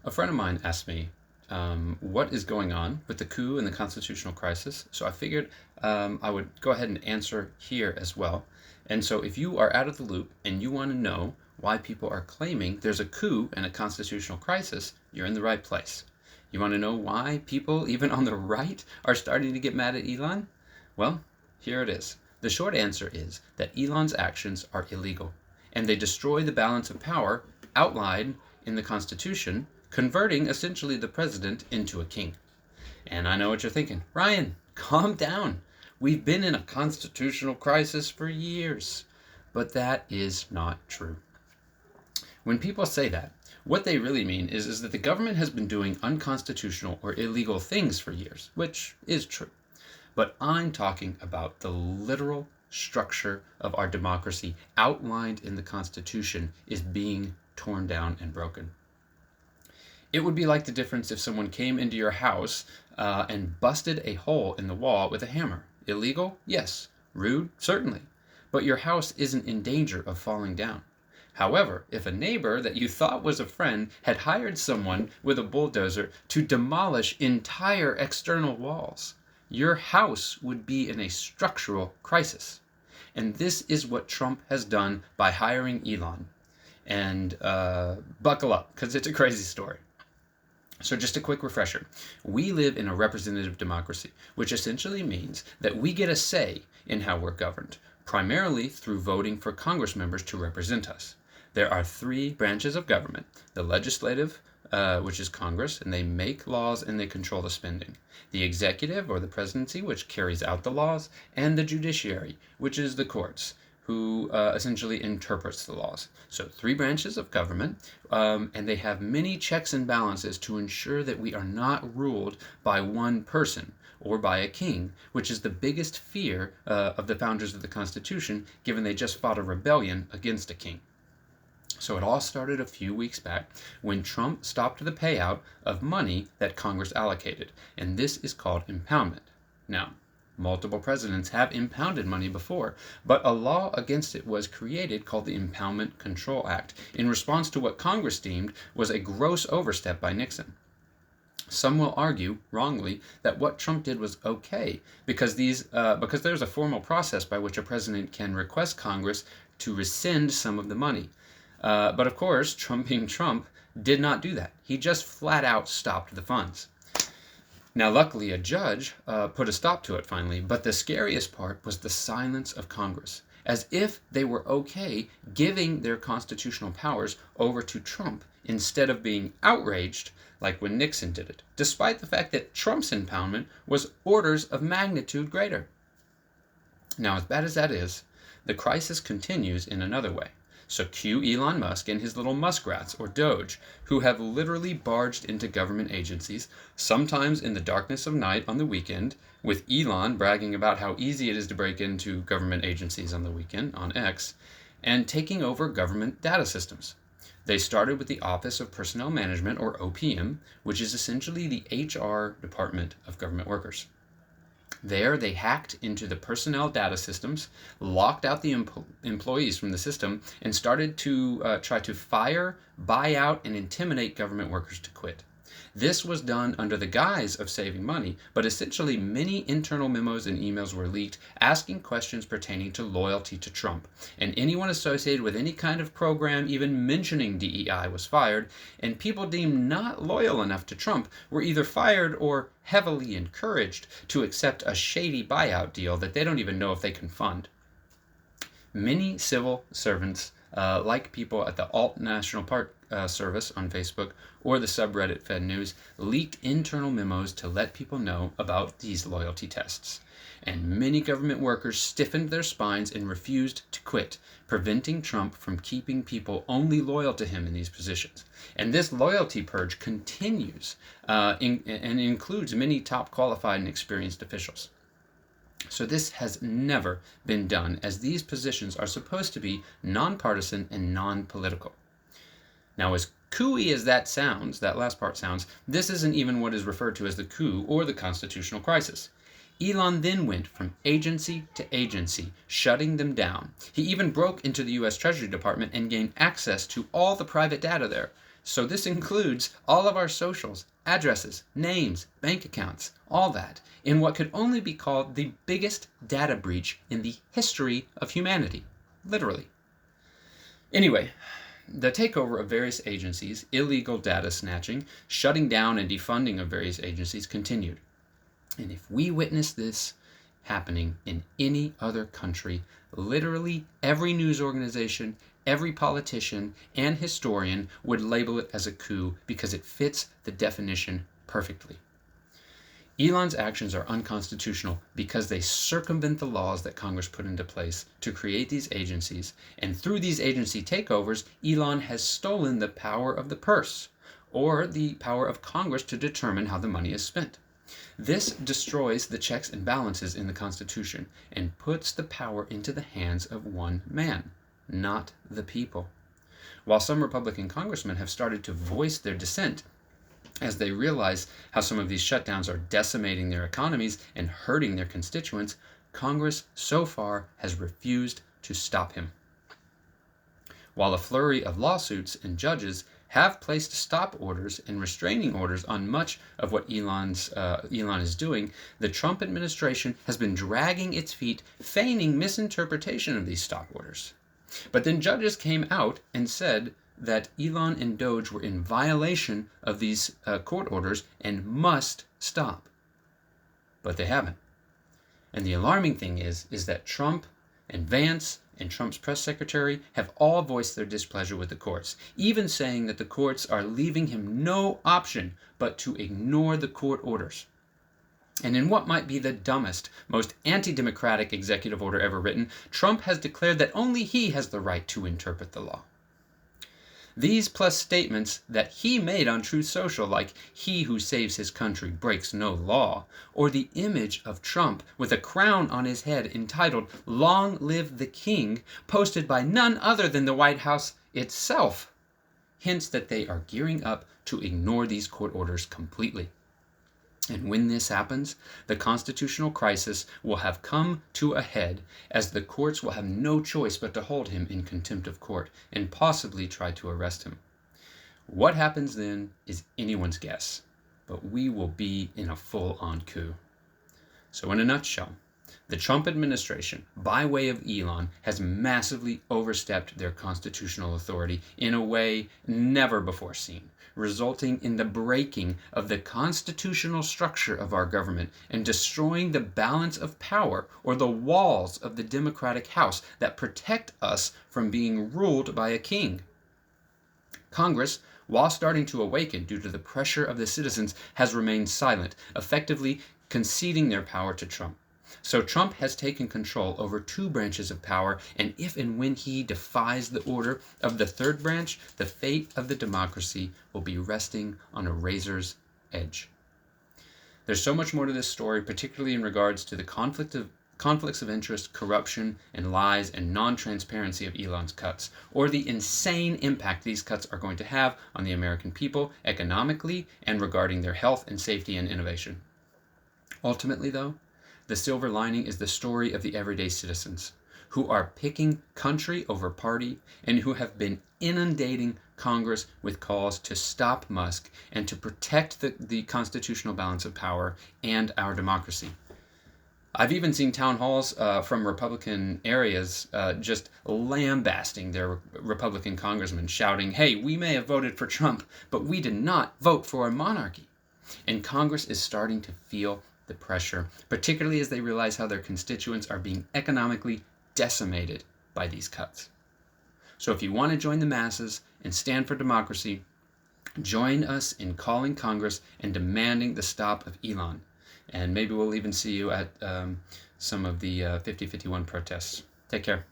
A friend of mine asked me what is going on with the coup and the constitutional crisis, so I figured I would go ahead and answer here as well. And so if you are out of the loop and you want to know why people are claiming there's a coup and a constitutional crisis, you're in the right place. You want to know why people, even on the right, are starting to get mad at Elon? Well, here it is. The short answer is that Elon's actions are illegal, and they destroy the balance of power outlined in the Constitution, converting essentially the president into a king. And I know what you're thinking. Ryan, calm down. We've been in a constitutional crisis for years. But that is not true. When people say that, what they really mean is that the government has been doing unconstitutional or illegal things for years, which is true. But I'm talking about the literal structure of our democracy outlined in the Constitution is being torn down and broken. It would be like the difference if someone came into your house and busted a hole in the wall with a hammer. Illegal? Yes. Rude? Certainly. But your house isn't in danger of falling down. However, if a neighbor that you thought was a friend had hired someone with a bulldozer to demolish entire external walls, your house would be in a structural crisis. And this is what Trump has done by hiring Elon. And buckle up, because it's a crazy story. So just a quick refresher. We live in a representative democracy, which essentially means that we get a say in how we're governed, primarily through voting for Congress members to represent us. There are three branches of government: the legislative, which is Congress, and they make laws and they control the spending; the executive, or the presidency, which carries out the laws; and the judiciary, which is the courts, who essentially interprets the laws. So three branches of government, and they have many checks and balances to ensure that we are not ruled by one person or by a king, which is the biggest fear of the founders of the Constitution, given they just fought a rebellion against a king. So it all started a few weeks back when Trump stopped the payout of money that Congress allocated, and this is called impoundment. Now, multiple presidents have impounded money before, but a law against it was created called the Impoundment Control Act in response to what Congress deemed was a gross overstep by Nixon. Some will argue, wrongly, that what Trump did was okay because there's a formal process by which a president can request Congress to rescind some of the money. But of course, Trump being Trump did not do that. He just flat out stopped the funds. Now, luckily, a judge put a stop to it finally, but the scariest part was the silence of Congress, as if they were okay giving their constitutional powers over to Trump instead of being outraged like when Nixon did it, despite the fact that Trump's impoundment was orders of magnitude greater. Now, as bad as that is, the crisis continues in another way. So cue Elon Musk and his little muskrats, or DOGE, who have literally barged into government agencies, sometimes in the darkness of night on the weekend, with Elon bragging about how easy it is to break into government agencies on the weekend on X, and taking over government data systems. They started with the Office of Personnel Management, or OPM, which is essentially the HR department of government workers. There, they hacked into the personnel data systems, locked out the employees from the system, and started to try to fire, buy out, and intimidate government workers to quit. This was done under the guise of saving money, but essentially many internal memos and emails were leaked asking questions pertaining to loyalty to Trump, and anyone associated with any kind of program even mentioning DEI was fired, and people deemed not loyal enough to Trump were either fired or heavily encouraged to accept a shady buyout deal that they don't even know if they can fund. Many civil servants, like people at the Alt National Park Service on Facebook or the subreddit Fed News, leaked internal memos to let people know about these loyalty tests. And many government workers stiffened their spines and refused to quit, preventing Trump from keeping people only loyal to him in these positions. And this loyalty purge continues and includes many top qualified and experienced officials. So this has never been done, as these positions are supposed to be nonpartisan and non-political. Now, as coup-y as that sounds, that last part sounds, this isn't even what is referred to as the coup or the constitutional crisis. Elon then went from agency to agency, shutting them down. He even broke into the U.S. Treasury Department and gained access to all the private data there. So this includes all of our socials, addresses, names, bank accounts, all that, in what could only be called the biggest data breach in the history of humanity. Literally. Anyway, the takeover of various agencies, illegal data snatching, shutting down and defunding of various agencies continued. And if we witness this happening in any other country, literally every news organization, every politician, and historian would label it as a coup because it fits the definition perfectly. Elon's actions are unconstitutional because they circumvent the laws that Congress put into place to create these agencies, and through these agency takeovers, Elon has stolen the power of the purse, or the power of Congress to determine how the money is spent. This destroys the checks and balances in the Constitution and puts the power into the hands of one man, not the people. While some Republican congressmen have started to voice their dissent as they realize how some of these shutdowns are decimating their economies and hurting their constituents, Congress so far has refused to stop him. While a flurry of lawsuits and judges have placed stop orders and restraining orders on much of what Elon is doing, the Trump administration has been dragging its feet, feigning misinterpretation of these stop orders. But then judges came out and said that Elon and DOGE were in violation of these court orders and must stop. But they haven't. And the alarming thing is that Trump and Vance and Trump's press secretary have all voiced their displeasure with the courts, even saying that the courts are leaving him no option but to ignore the court orders. And in what might be the dumbest, most anti-democratic executive order ever written, Trump has declared that only he has the right to interpret the law. These plus statements that he made on Truth Social, like "he who saves his country breaks no law," or the image of Trump with a crown on his head entitled "Long Live the King," posted by none other than the White House itself, hints that they are gearing up to ignore these court orders completely. And when this happens, the constitutional crisis will have come to a head, as the courts will have no choice but to hold him in contempt of court and possibly try to arrest him. What happens then is anyone's guess, but we will be in a full-on coup. So in a nutshell, the Trump administration, by way of Elon, has massively overstepped their constitutional authority in a way never before seen, resulting in the breaking of the constitutional structure of our government and destroying the balance of power, or the walls of the Democratic House that protect us from being ruled by a king. Congress, while starting to awaken due to the pressure of the citizens, has remained silent, effectively conceding their power to Trump. So Trump has taken control over two branches of power, and if and when he defies the order of the third branch, the fate of the democracy will be resting on a razor's edge. There's so much more to this story, particularly in regards to the conflicts of interest, corruption, and lies, and non-transparency of Elon's cuts, or the insane impact these cuts are going to have on the American people economically and regarding their health and safety and innovation. Ultimately, though, the silver lining is the story of the everyday citizens who are picking country over party and who have been inundating Congress with calls to stop Musk and to protect the constitutional balance of power and our democracy. I've even seen town halls from Republican areas just lambasting their Republican congressmen, shouting, "Hey, we may have voted for Trump, but we did not vote for a monarchy." And Congress is starting to feel the pressure, particularly as they realize how their constituents are being economically decimated by these cuts. So if you want to join the masses and stand for democracy, join us in calling Congress and demanding the stop of Elon. And maybe we'll even see you at some of the 5051 protests. Take care.